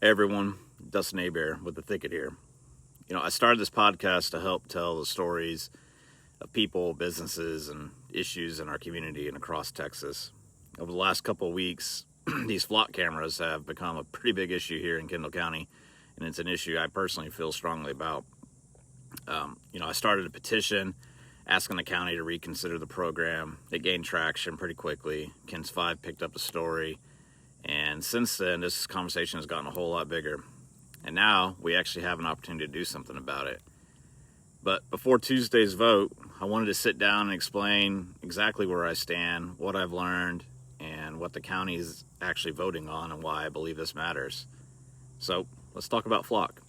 Hey everyone, Dustin Abear with The Thicket here. I started this podcast to help tell the stories of people, businesses, and issues in our community and across Texas. Over the last couple of weeks, these flock cameras have become a pretty big issue here in Kendall County, and it's an issue I personally feel strongly about. I started a petition asking the county to reconsider the program. It gained traction pretty quickly. KENS 5 picked up the story. And since then, this conversation has gotten a whole lot bigger. And now we actually have an opportunity to do something about it. But before Tuesday's vote, I wanted to sit down and explain exactly where I stand, what I've learned, and what the county is actually voting on and why I believe this matters. So let's talk about flock.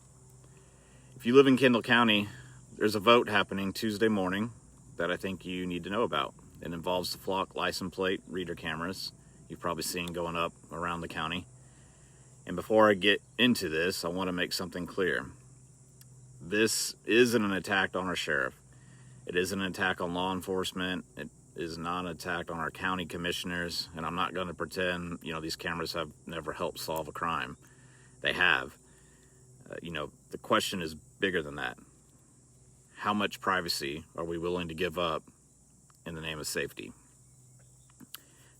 If you live in Kendall County, there's a vote happening Tuesday morning that I think you need to know about. It involves the flock license plate reader cameras you've probably seen going up around the county. And before I get into this, I want to make something clear. This isn't an attack on our sheriff. It isn't an attack on law enforcement. It is not an attack on our county commissioners. And I'm not going to pretend, these cameras have never helped solve a crime. They have. The question is bigger than that. How much privacy are we willing to give up in the name of safety?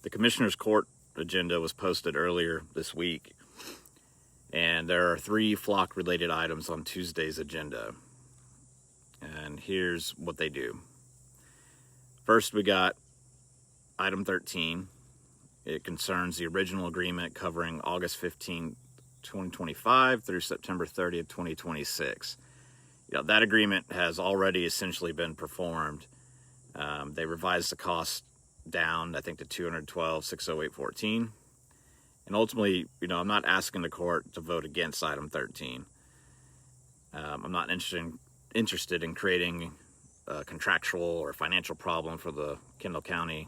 The Commissioners Court agenda was posted earlier this week, and there are 3 flock-related items on Tuesday's agenda. And here's what they do. First, we got item 13. It concerns the original agreement covering August 15, 2025 through September 30th, 2026. That agreement has already essentially been performed. They revised the cost down, I think, to $212,608.14. And ultimately, I'm not asking the court to vote against item 13. I'm not interested in creating a contractual or financial problem for the Kendall County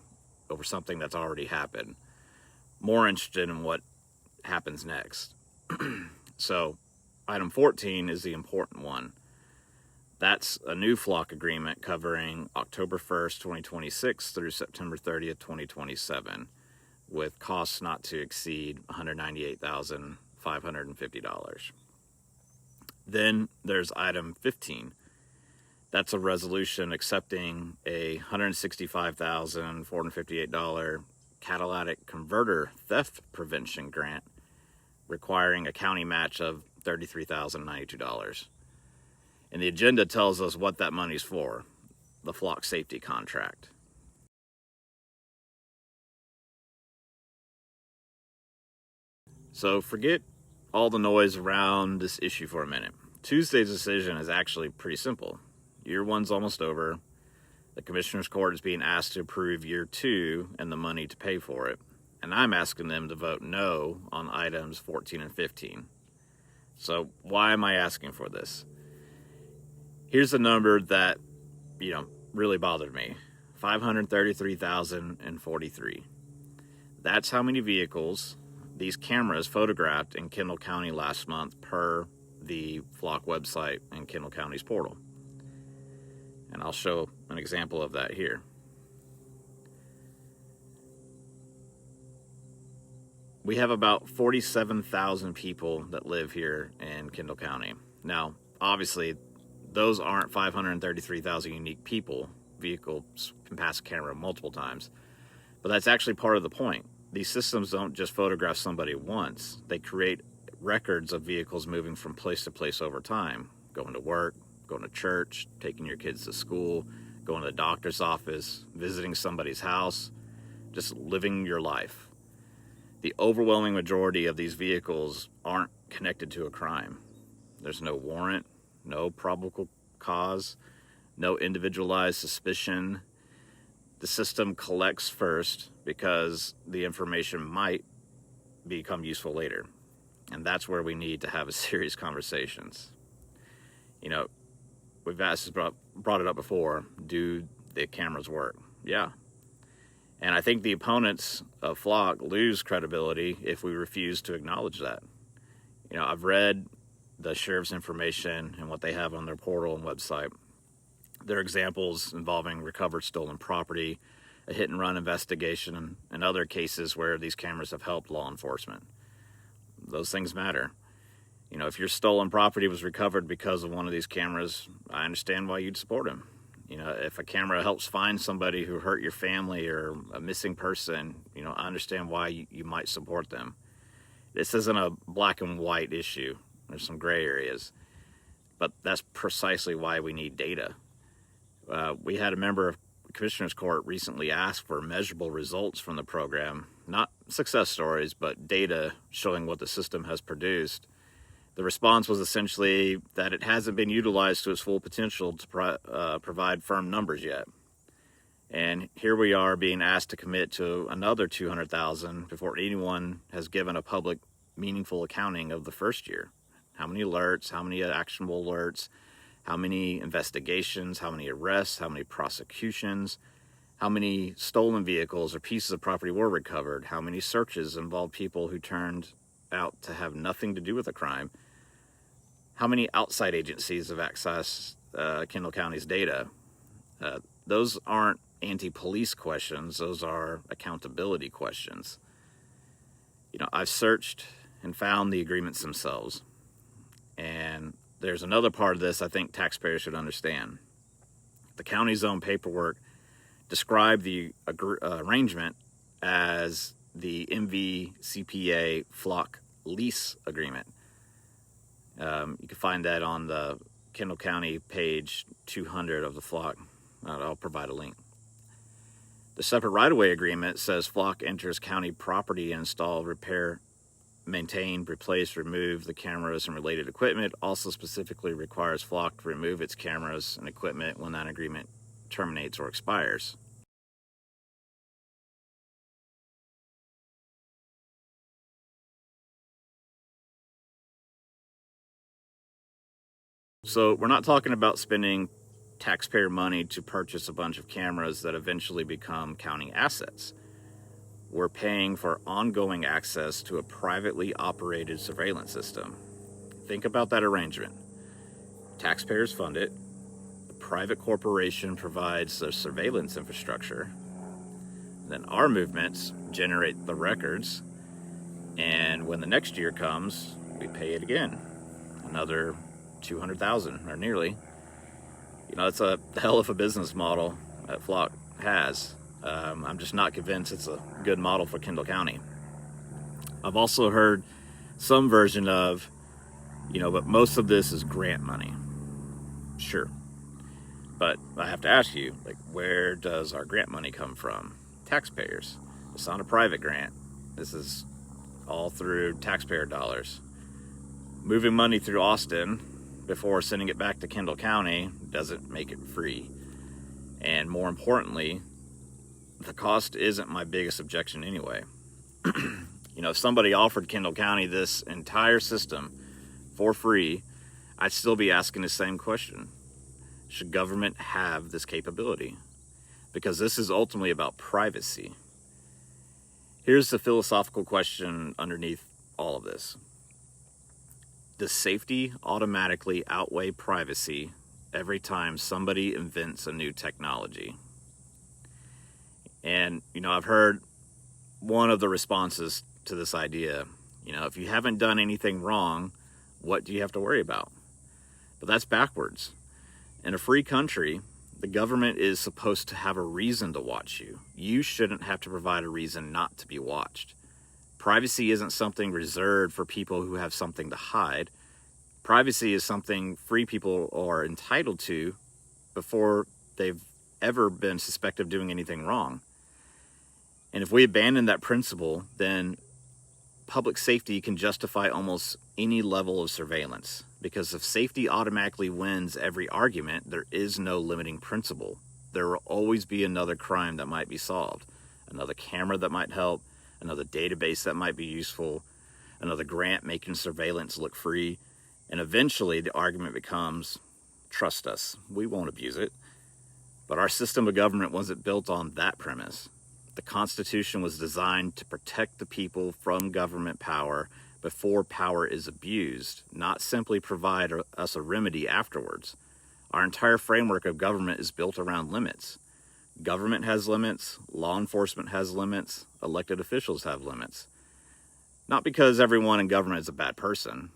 over something that's already happened. More interested in what happens next. So, item 14 is the important one. That's a new flock agreement covering October 1st, 2026 through September 30th, 2027, with costs not to exceed $198,550. Then there's item 15. That's a resolution accepting a $165,458 Catalytic converter theft prevention grant, requiring a county match of $33,092. And the agenda tells us what that money's for, the flock safety contract. So forget all the noise around this issue for a minute. Tuesday's decision is actually pretty simple. Year 1's almost over. The Commissioners Court is being asked to approve year 2 and the money to pay for it. And I'm asking them to vote no on items 14 and 15. So why am I asking for this? Here's a number that, really bothered me. 533,043. That's how many vehicles these cameras photographed in Kendall County last month per the flock website and Kendall County's portal. And I'll show an example of that here. We have about 47,000 people that live here in Kendall County. Now, obviously, those aren't 533,000 unique people. Vehicles can pass a camera multiple times. But that's actually part of the point. These systems don't just photograph somebody once. They create records of vehicles moving from place to place over time. Going to work, going to church, taking your kids to school, going to the doctor's office, visiting somebody's house, just living your life. The overwhelming majority of these vehicles aren't connected to a crime. There's no warrant, no probable cause, no individualized suspicion. The system collects first because the information might become useful later. And that's where we need to have a serious conversations. We've brought it up before. Do the cameras work? Yeah. And I think the opponents of flock lose credibility if we refuse to acknowledge that. I've read the sheriff's information and what they have on their portal and website. There are examples involving recovered stolen property, a hit-and-run investigation, and other cases where these cameras have helped law enforcement. Those things matter. If your stolen property was recovered because of one of these cameras, I understand why you'd support them. If a camera helps find somebody who hurt your family or a missing person, I understand why you might support them. This isn't a black and white issue. There's some gray areas. But that's precisely why we need data. We had a member of the Commissioners Court recently ask for measurable results from the program, not success stories, but data showing what the system has produced. The response was essentially that it hasn't been utilized to its full potential to provide firm numbers yet. And here we are being asked to commit to another $200,000 before anyone has given a public, meaningful accounting of the first year. How many alerts, how many actionable alerts, how many investigations, how many arrests, how many prosecutions, how many stolen vehicles or pieces of property were recovered, how many searches involved people who turned out to have nothing to do with a crime, how many outside agencies have accessed Kendall County's data. Those aren't anti-police questions, those are accountability questions. I've searched and found the agreements themselves. And there's another part of this I think taxpayers should understand. The county's own paperwork described the arrangement as the MVCPA flock lease agreement. You can find that on the Kendall County page 200 of the flock. I'll provide a link. The separate right-of-way agreement says flock enters county property and install, repair, maintain, replace, remove the cameras and related equipment. Also specifically requires flock to remove its cameras and equipment when that agreement terminates or expires. So we're not talking about spending taxpayer money to purchase a bunch of cameras that eventually become county assets. We're paying for ongoing access to a privately operated surveillance system. Think about that arrangement. Taxpayers fund it. The private corporation provides the surveillance infrastructure. Then our movements generate the records. And when the next year comes, we pay it again. Another $200,000 or nearly. It's a hell of a business model that Flock has. I'm just not convinced it's a good model for Kendall County. I've also heard some version of, but most of this is grant money. Sure. But I have to ask you, where does our grant money come from? Taxpayers. It's not a private grant. This is all through taxpayer dollars. Moving money through Austin before sending it back to Kendall County doesn't make it free. And more importantly, the cost isn't my biggest objection anyway. If somebody offered Kendall County this entire system for free, I'd still be asking the same question. Should government have this capability? Because this is ultimately about privacy. Here's the philosophical question underneath all of this. Does safety automatically outweigh privacy every time somebody invents a new technology? And, I've heard one of the responses to this idea, if you haven't done anything wrong, what do you have to worry about? But that's backwards. In a free country, the government is supposed to have a reason to watch you. You shouldn't have to provide a reason not to be watched. Privacy isn't something reserved for people who have something to hide. Privacy is something free people are entitled to before they've ever been suspected of doing anything wrong. And if we abandon that principle, then public safety can justify almost any level of surveillance. Because if safety automatically wins every argument, there is no limiting principle. There will always be another crime that might be solved, another camera that might help, another database that might be useful, another grant making surveillance look free. And eventually the argument becomes, trust us, we won't abuse it. But our system of government wasn't built on that premise. The Constitution was designed to protect the people from government power before power is abused, not simply provide us a remedy afterwards. Our entire framework of government is built around limits. Government has limits, law enforcement has limits, elected officials have limits. Not because everyone in government is a bad person,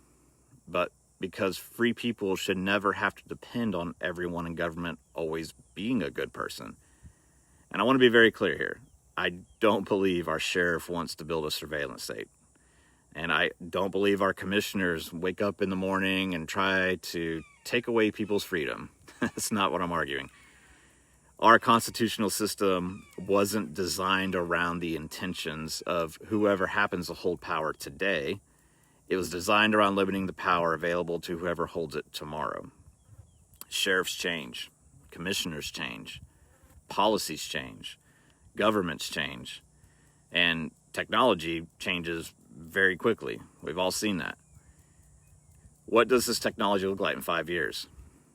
but because free people should never have to depend on everyone in government always being a good person. And I want to be very clear here. I don't believe our sheriff wants to build a surveillance state. And I don't believe our commissioners wake up in the morning and try to take away people's freedom. That's not what I'm arguing. Our constitutional system wasn't designed around the intentions of whoever happens to hold power today. It was designed around limiting the power available to whoever holds it tomorrow. Sheriffs change, commissioners change, policies change, governments change, and technology changes very quickly. We've all seen that. What does this technology look like in 5 years?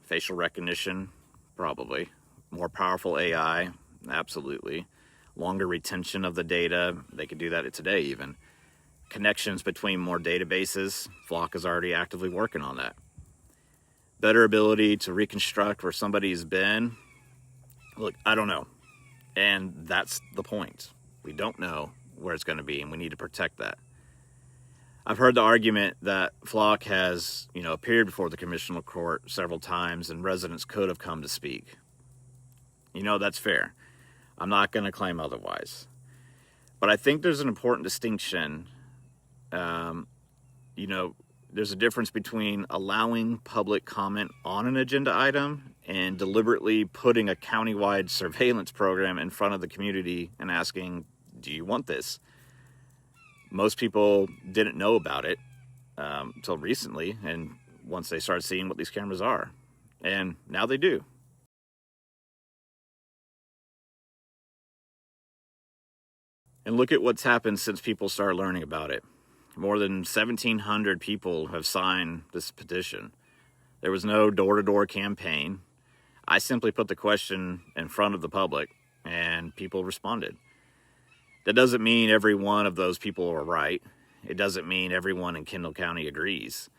Facial recognition? Probably. More powerful AI? Absolutely. Longer retention of the data? They could do that today even. Connections between more databases? Flock is already actively working on that. Better ability to reconstruct where somebody's been? Look, I don't know. And that's the point. We don't know where it's going to be, and we need to protect that. I've heard the argument that Flock has, appeared before the Commissioner Court several times, and residents could have come to speak. That's fair. I'm not going to claim otherwise. But I think there's an important distinction. There's a difference between allowing public comment on an agenda item and deliberately putting a countywide surveillance program in front of the community and asking, do you want this? Most people didn't know about it until recently, and once they started seeing what these cameras are. And now they do. And look at what's happened since people started learning about it. More than 1,700 people have signed this petition. There was no door-to-door campaign. I simply put the question in front of the public, and people responded. That doesn't mean every one of those people are right. It doesn't mean everyone in Kendall County agrees.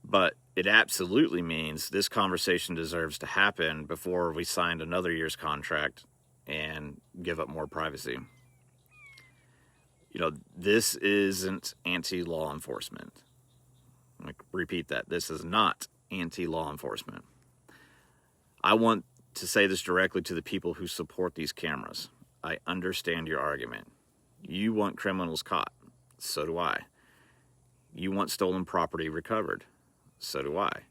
But it absolutely means this conversation deserves to happen before we sign another year's contract and give up more privacy. This isn't anti-law enforcement. I repeat that. This is not anti-law enforcement. I want to say this directly to the people who support these cameras. I understand your argument. You want criminals caught. So do I. You want stolen property recovered. So do I.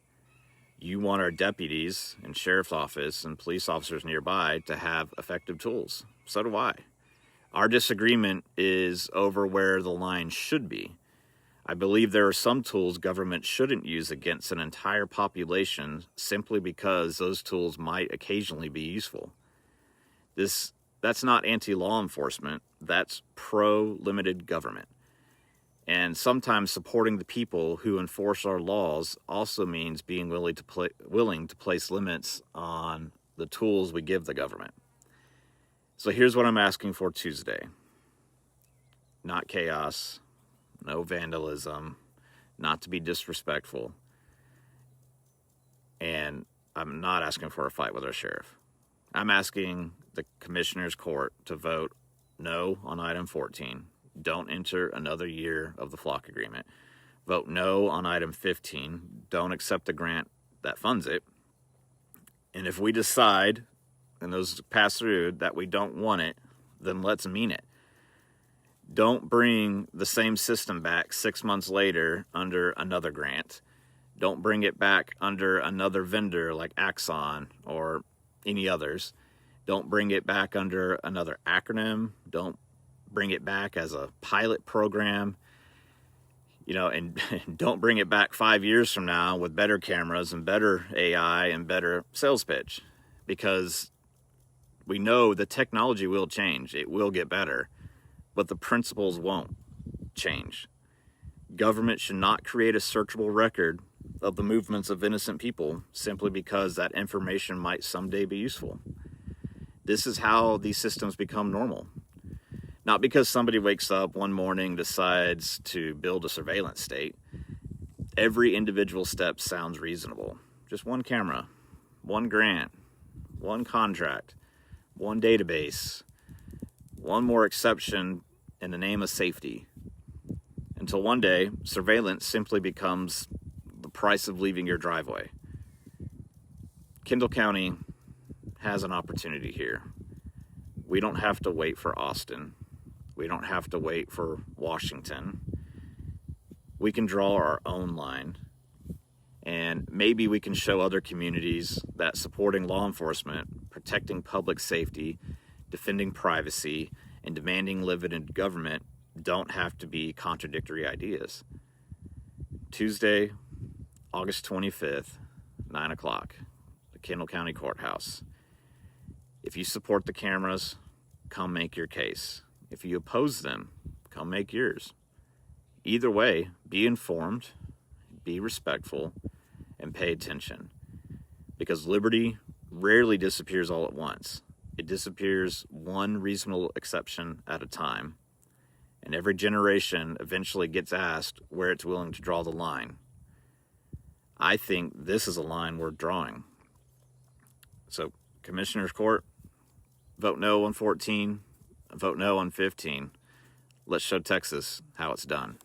You want our deputies and sheriff's office and police officers nearby to have effective tools. So do I. Our disagreement is over where the line should be. I believe there are some tools government shouldn't use against an entire population simply because those tools might occasionally be useful. That's not anti-law enforcement. That's pro-limited government. And sometimes supporting the people who enforce our laws also means being willing to place limits on the tools we give the government. So here's what I'm asking for Tuesday. Not chaos, no vandalism, not to be disrespectful. And I'm not asking for a fight with our sheriff. I'm asking the Commissioners Court to vote no on item 14. Don't enter another year of the Flock agreement. Vote no on item 15. Don't accept the grant that funds it. And if we decide, and those pass through, that we don't want it, then let's mean it. Don't bring the same system back 6 months later under another grant. Don't bring it back under another vendor like Axon or any others. Don't bring it back under another acronym. Don't bring it back as a pilot program. And don't bring it back 5 years from now with better cameras and better AI and better sales pitch, because we know the technology will change. It will get better, but the principles won't change. Government should not create a searchable record of the movements of innocent people simply because that information might someday be useful. This is how these systems become normal. Not because somebody wakes up one morning, decides to build a surveillance state. Every individual step sounds reasonable. Just one camera, one grant, one contract, one database, one more exception in the name of safety. Until one day, surveillance simply becomes the price of leaving your driveway. Kendall County has an opportunity here. We don't have to wait for Austin. We don't have to wait for Washington. We can draw our own line, and maybe we can show other communities that supporting law enforcement, protecting public safety, defending privacy, and demanding limited government don't have to be contradictory ideas. Tuesday, August 25th, 9 o'clock, the Kendall County Courthouse. If you support the cameras, come make your case. If you oppose them, come make yours. Either way, be informed, be respectful, and pay attention. Because liberty rarely disappears all at once. It disappears one reasonable exception at a time. And every generation eventually gets asked where it's willing to draw the line. I think this is a line worth drawing. So, Commissioners Court, vote no on 14, vote no on 15. Let's show Texas how it's done.